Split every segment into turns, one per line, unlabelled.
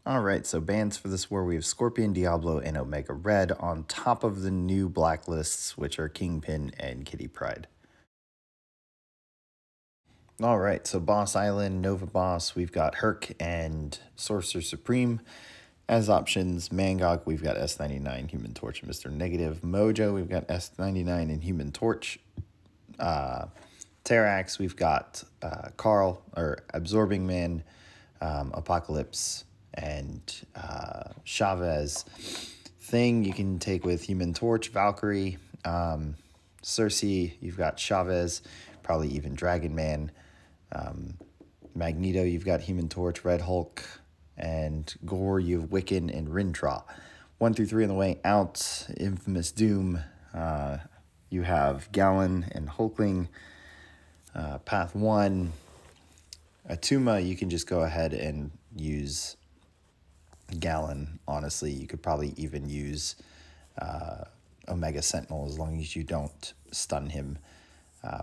All right, so bans for this war, we have Scorpion, Diablo, and Omega Red on top of the new blacklists, which are Kingpin and Kitty Pryde. All right, so Boss Island, Nova Boss, we've got Herc and Sorcerer Supreme. As options, Mangog, we've got S99, Human Torch, and Mr. Negative. Mojo, we've got S99 and Human Torch. Terrax, we've got Carl, or Absorbing Man, Apocalypse, and Chavez. Thing you can take with Human Torch, Valkyrie, Sersi, you've got Chavez, probably even Dragon Man. Magneto, you've got Human Torch, Red Hulk, and Gore, you have Wiccan and Rintra. 1 through 3 on the way out, Infamous Doom, you have Gallon and Hulkling. Path 1, Atuma, you can just go ahead and use Gallon. Honestly, you could probably even use Omega Sentinel as long as you don't stun him.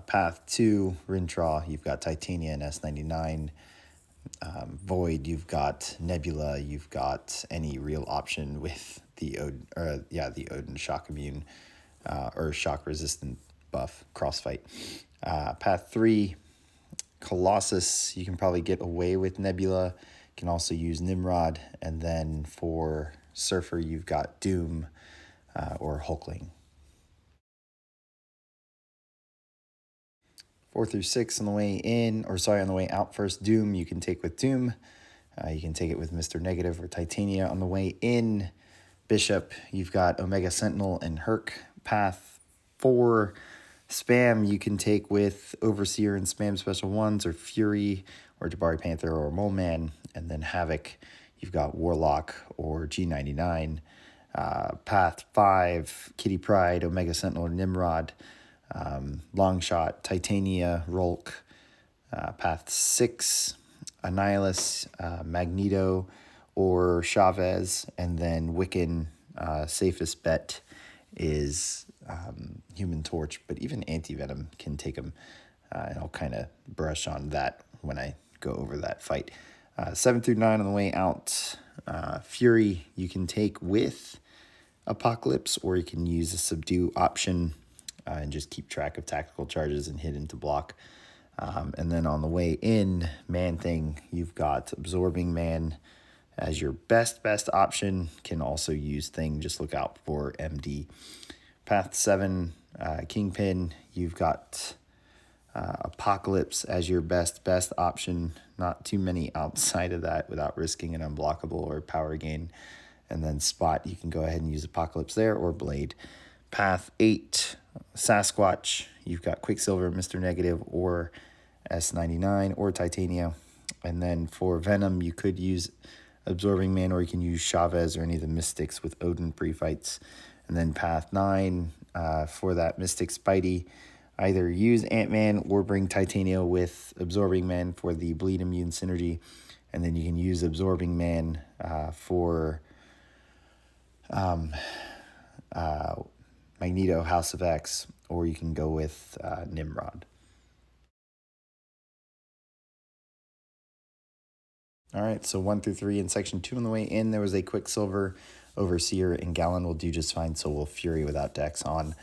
Path 2, Rintra, you've got Titania and S99. Void, you've got Nebula, you've got any real option with the Odin shock immune or shock resistant buff crossfight. Path 3, Colossus, you can probably get away with Nebula. You can also use Nimrod. And then for Surfer, you've got Doom or Hulkling. 4 through 6 on the way in, on the way out first, Doom, you can take with Doom. You can take it with Mr. Negative or Titania. On the way in, Bishop, you've got Omega Sentinel and Herc. Path 4, Spam, you can take with Overseer and Spam Special Ones, or Fury, or Jabari Panther, or Mole Man. And then Havoc, you've got Warlock or G99. Path 5, Kitty Pryde, Omega Sentinel, or Nimrod. Longshot, Titania, Rolk. Path 6, Annihilus, Magneto, or Chavez. And then Wiccan, safest bet is Human Torch, but even Anti-Venom can take him. And I'll kind of brush on that when I go over that fight. 7 through 9 on the way out. Fury, you can take with Apocalypse, or you can use a Subdue option and just keep track of tactical charges and hit into block. And then on the way in, Man-Thing, you've got Absorbing Man as your best option. Can also use Thing, just look out for MD. Path 7, Kingpin, you've got Apocalypse as your best option. Not too many outside of that without risking an unblockable or power gain. And then Spot, you can go ahead and use Apocalypse there, or Blade. Path 8, Sasquatch, you've got Quicksilver, Mr. Negative, or S99, or Titania. And then for Venom, you could use Absorbing Man, or you can use Chavez or any of the Mystics with Odin pre-fights. And then Path 9, for that Mystic Spidey, either use Ant-Man or bring Titania with Absorbing Man for the bleed immune synergy. And then you can use Absorbing Man for Magneto, House of X, or you can go with Nimrod. All right, so 1 through 3 in section 2 on the way in, there was a Quicksilver, Overseer, and Gallon will do just fine, so will Fury without Dex on.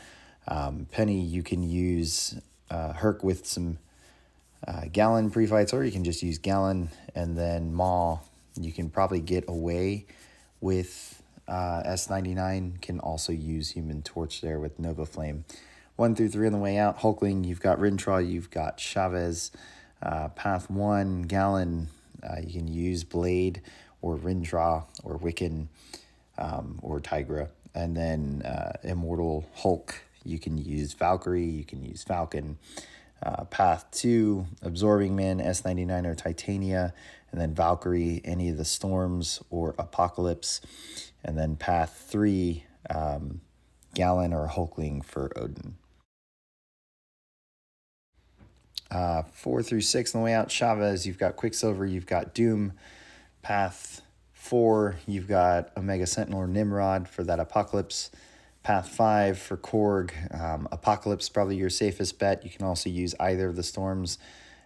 Penny, you can use Herc with some Gallon pre-fights, or you can just use Gallon. And then Maw, you can probably get away with S99, can also use Human Torch there with Nova Flame. 1 through 3 on the way out, Hulkling, you've got Rintra, you've got Chavez. Path 1, Gallon, you can use Blade or Rintra or Wiccan or Tigra. And then Immortal Hulk, you can use Valkyrie, you can use Falcon. Path 2, Absorbing Man, S99 or Titania. And then Valkyrie, any of the Storms or Apocalypse. And then Path 3, Gallon or Hulkling for Odin. 4 through 6 on the way out, Chavez, you've got Quicksilver, you've got Doom. Path 4, you've got Omega Sentinel or Nimrod for that Apocalypse. Path 5 for Korg, Apocalypse, probably your safest bet. You can also use either of the Storms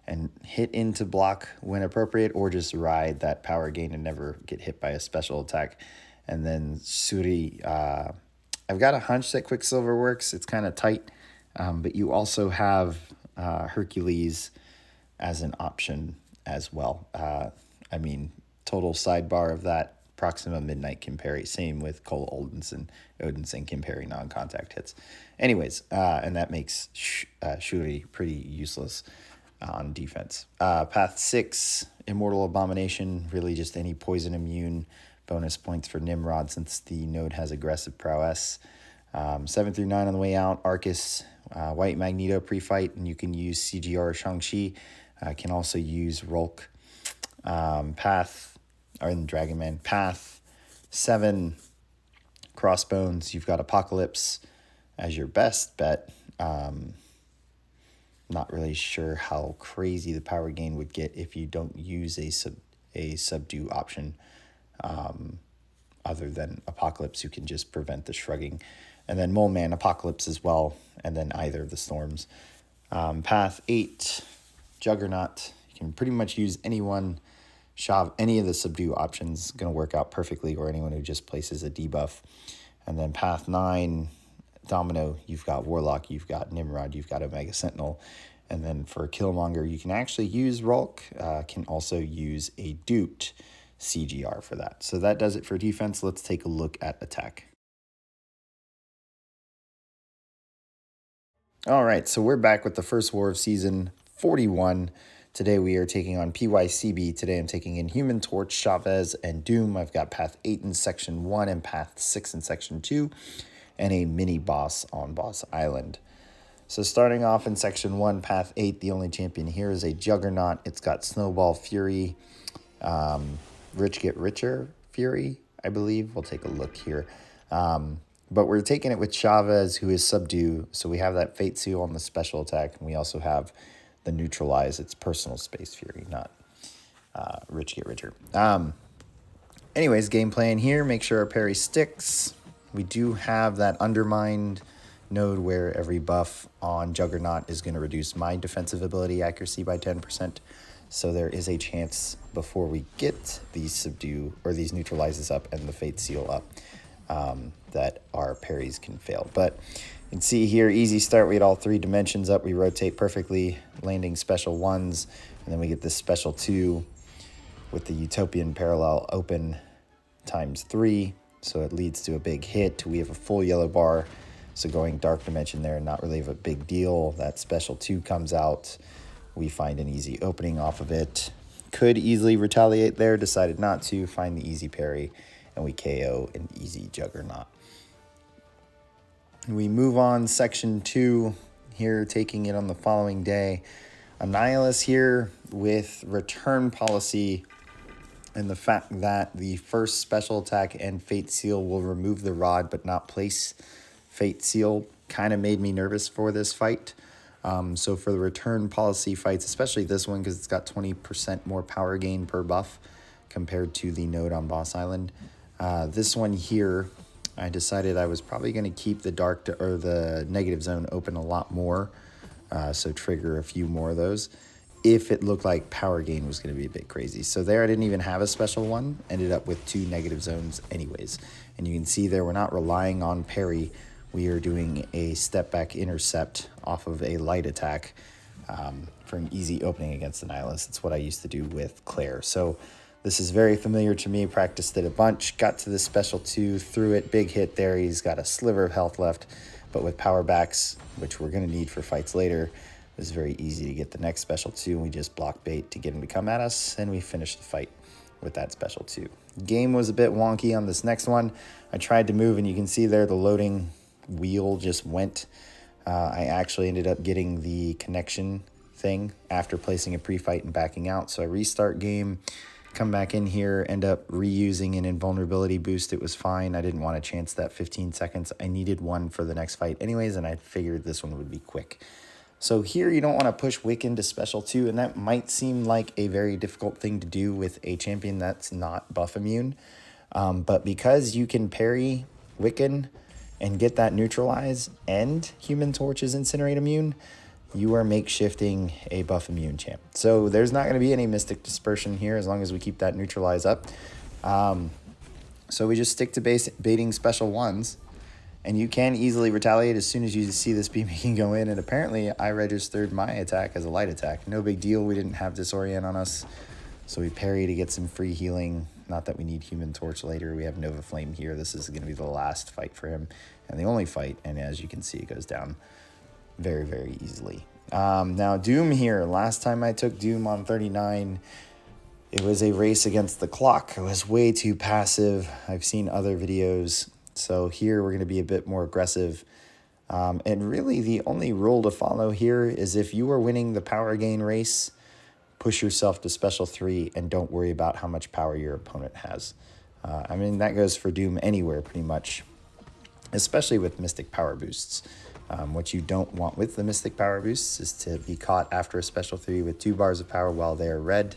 and hit into block when appropriate, or just ride that power gain and never get hit by a special attack. And then Suri, I've got a hunch that Quicksilver works. It's kind of tight, but you also have Hercules as an option as well. I mean, total sidebar of that, Proxima Midnight can parry. Same with Cole Odinson. Odinson can parry non-contact hits. Anyways, and that makes Shuri pretty useless on defense. Path 6, Immortal Abomination, really just any poison immune. Bonus points for Nimrod since the node has aggressive prowess. 7 through 9 on the way out, Arcus, White Magneto pre-fight, and you can use CGR Shang-Chi. Can also use Rolk. Path, or in Dragon Man. Path 7, Crossbones. You've got Apocalypse as your best bet. Not really sure how crazy the power gain would get if you don't use a subdue option. Other than Apocalypse, who can just prevent the shrugging. And then Mole Man, Apocalypse as well, and then either of the Storms. Path 8, Juggernaut. You can pretty much use anyone. Shav, any of the subdue options going to work out perfectly, or anyone who just places a debuff. And then Path 9, Domino, you've got Warlock, you've got Nimrod, you've got Omega Sentinel. And then for Killmonger, you can actually use Rolk, can also use a duped CGR for that. So that does it for defense. Let's take a look at attack. All right, so we're back with the first war of season 41. Today we are taking on Pcyb. Today I'm taking in Human Torch, Chavez, and Doom. I've got Path 8 in Section 1 and Path 6 in Section 2, and a mini boss on Boss Island. So starting off in Section 1, Path 8, the only champion here is a Juggernaut. It's got Snowball Fury, Rich Get Richer Fury, I believe. We'll take a look here. But we're taking it with Chavez, who is Subdue. So we have that Fate Seal on the special attack, and we also have the Neutralize. It's Personal Space Fury, not Rich Get Richer. Anyways, game plan here. Make sure our parry sticks. We do have that Undermined node where every buff on Juggernaut is going to reduce my defensive ability accuracy by 10%. So there is a chance before we get these Subdue or these Neutralizes up and the Fate Seal up that our parries can fail. But you can see here, easy start. We had all 3 dimensions up. We rotate perfectly, landing special 1s. And then we get this special 2 with the Utopian Parallel open times 3. So it leads to a big hit. We have a full yellow bar. So going dark dimension there, not really of a big deal. That special 2 comes out. We find an easy opening off of it. Could easily retaliate there, decided not to. Find the easy parry, and we KO an easy Juggernaut. We move on, Section 2, here taking it on the following day. Annihilus here with Return Policy, and the fact that the first special attack and Fate Seal will remove the rod but not place Fate Seal kind of made me nervous for this fight. So for the Return Policy fights, especially this one because it's got 20% more power gain per buff compared to the node on Boss Island. This one here, I decided I was probably going to keep the the negative zone open a lot more, so trigger a few more of those if it looked like power gain was going to be a bit crazy. So there I didn't even have a special one, ended up with 2 negative zones anyways. And you can see there we're not relying on parry. We are doing a step back intercept off of a light attack for an easy opening against Annihilus. It's what I used to do with Claire. So this is very familiar to me. Practiced it a bunch. Got to this special 2, threw it, big hit there. He's got a sliver of health left, but with power backs, which we're going to need for fights later, it was very easy to get the next special 2. We just block bait to get him to come at us, and we finish the fight with that special 2. Game was a bit wonky on this next one. I tried to move, and you can see there the loading wheel just went. I actually ended up getting the connection thing after placing a pre-fight and backing out. So I restart game, come back in here, end up reusing an invulnerability boost. It was fine. I didn't want to chance that 15 seconds. I needed one for the next fight anyways, and I figured this one would be quick. So here you don't want to push Wiccan to special 2, and that might seem like a very difficult thing to do with a champion that's not buff immune. But because you can parry Wiccan and get that neutralize and Human Torch is Incinerate immune, you are makeshifting a buff immune champ. So there's not going to be any Mystic Dispersion here as long as we keep that neutralize up. So we just stick to baiting special ones, and you can easily retaliate as soon as you see this beaming go in. And apparently I registered my attack as a light attack. No big deal. We didn't have Disorient on us, so we parry to get some free healing. Not that we need Human Torch later. We have Nova Flame here. This is going to be the last fight for him, and the only fight. And as you can see, it goes down very, very easily. Now Doom here. Last time I took Doom on 39, it was a race against the clock. It was way too passive. I've seen other videos. So here we're going to be a bit more aggressive. And really the only rule to follow here is if you are winning the power gain race, push yourself to special 3 and don't worry about how much power your opponent has. I mean, that goes for Doom anywhere pretty much, especially with Mystic Power Boosts. What you don't want with the Mystic Power Boosts is to be caught after a special 3 with 2 bars of power while they're red,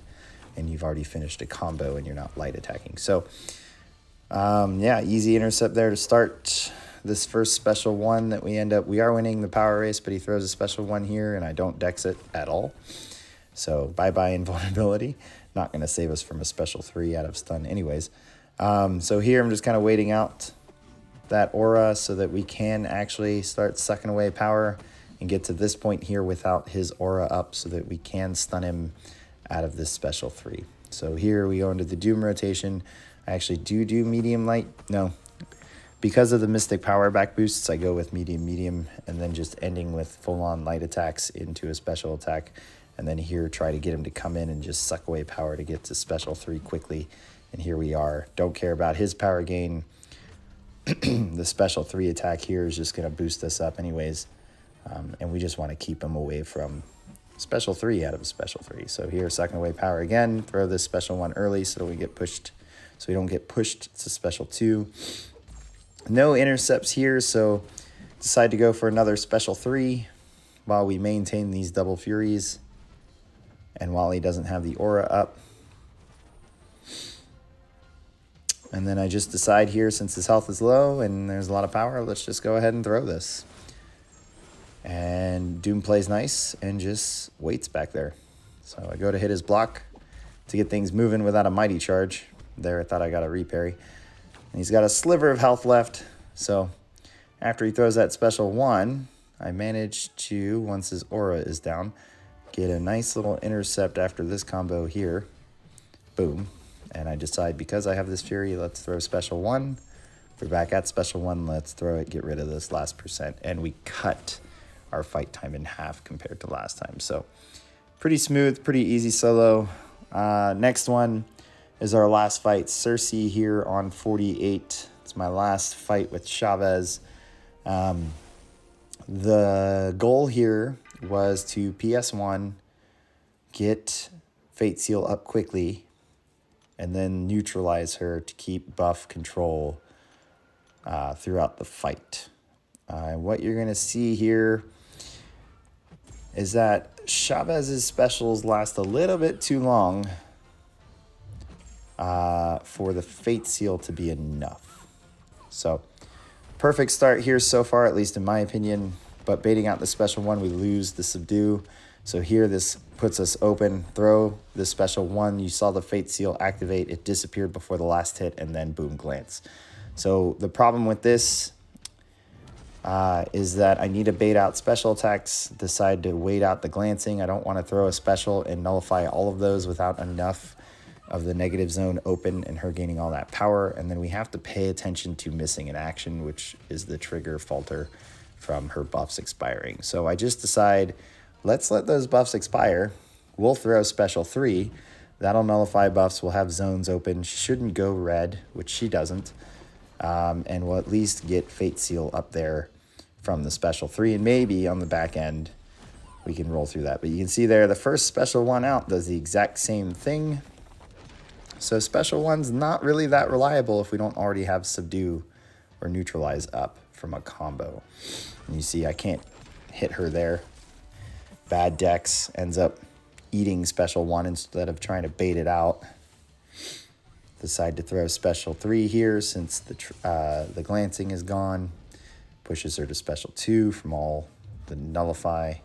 and you've already finished a combo and you're not light attacking. So, yeah, easy intercept there to start this first special 1 that we are winning the power race, but he throws a special 1 here, and I don't dex it at all. So, bye-bye invulnerability. Not going to save us from a special 3 out of stun anyways. So here I'm just kind of waiting out that aura so that we can actually start sucking away power and get to this point here without his aura up so that we can stun him out of this special 3. So here we go into the Doom rotation. I actually do medium light. No, because of the Mystic Power back boosts, I go with medium, and then just ending with full-on light attacks into a special attack. And then here try to get him to come in and just suck away power to get to special 3 quickly. And here we are. Don't care about his power gain. The special 3 attack here is just going to boost us up anyways. And we just want to keep him away from special 3 out of special 3. So here, sucking away power again. Throw this special 1 early so that we get pushed. So we don't get pushed to special 2. No intercepts here, so decide to go for another special 3 while we maintain these double furies. And while he doesn't have the aura up. And then I just decide here, since his health is low and there's a lot of power, let's just go ahead and throw this. And Doom plays nice and just waits back there. So I go to hit his block to get things moving without a mighty charge. There, I thought I got a reparry. And he's got a sliver of health left. So after he throws that special 1, I manage to, once his aura is down, get a nice little intercept after this combo here. Boom. And I decide, because I have this Fury, let's throw special 1. We're back at special 1. Let's throw it, get rid of this last percent. And we cut our fight time in half compared to last time. So pretty smooth, pretty easy solo. Next one is our last fight. Sersi here on 48. It's my last fight with Chavez. The goal here was to PS1, get Fate Seal up quickly, and then neutralize her to keep buff control throughout the fight. What you're going to see here is that Chavez's specials last a little bit too long for the Fate Seal to be enough. So, perfect start here so far, at least in my opinion. But baiting out the special 1, we lose the Subdue. So here this puts us open. Throw the special 1. You saw the Fate Seal activate. It disappeared before the last hit, and then boom, glance. So the problem with this is that I need to bait out special attacks, decide to wait out the glancing. I don't want to throw a special and nullify all of those without enough of the negative zone open and her gaining all that power. And then we have to pay attention to missing an action, which is the trigger falter from her buffs expiring. So I just decide, let's let those buffs expire. We'll throw special 3. That'll nullify buffs. We'll have zones open. She shouldn't go red, which she doesn't. And we'll at least get Fate Seal up there from the special 3. And maybe on the back end, we can roll through that. But you can see there, the first special 1 out does the exact same thing. So special 1's not really that reliable if we don't already have Subdue or Neutralize up from a combo. And you see I can't hit her there. Bad dex, ends up eating special 1 instead of trying to bait it out. Decide to throw special 3 here since the glancing is gone. Pushes her to special 2 from all the nullify.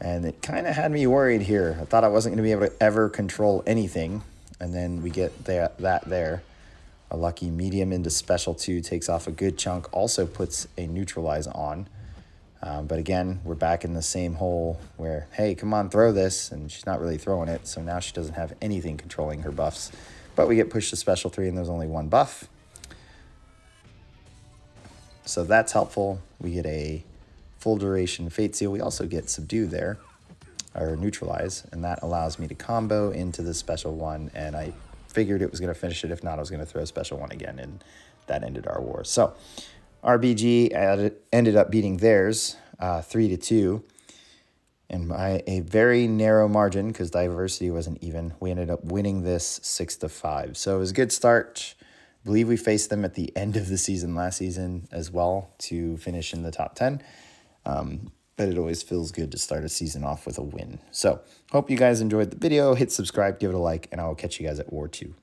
And it kind of had me worried here. I thought I wasn't going to be able to ever control anything. And then we get that there. A lucky medium into special 2 takes off a good chunk, also puts a neutralize on. But again, we're back in the same hole where, hey, come on, throw this. And she's not really throwing it. So now she doesn't have anything controlling her buffs. But we get pushed to special 3 and there's only 1 buff. So that's helpful. We get a full duration Fate Seal. We also get Subdue there, or Neutralize. And that allows me to combo into the special 1. And I figured it was going to finish it. If not, I was going to throw special 1 again. And that ended our war. So RBG ended up beating theirs 3-2, and by a very narrow margin because diversity wasn't even. We ended up winning this 6-5. So it was a good start. I believe we faced them at the end of the season last season as well to finish in the top 10. But it always feels good to start a season off with a win. So hope you guys enjoyed the video. Hit subscribe, give it a like, and I will catch you guys at War 2.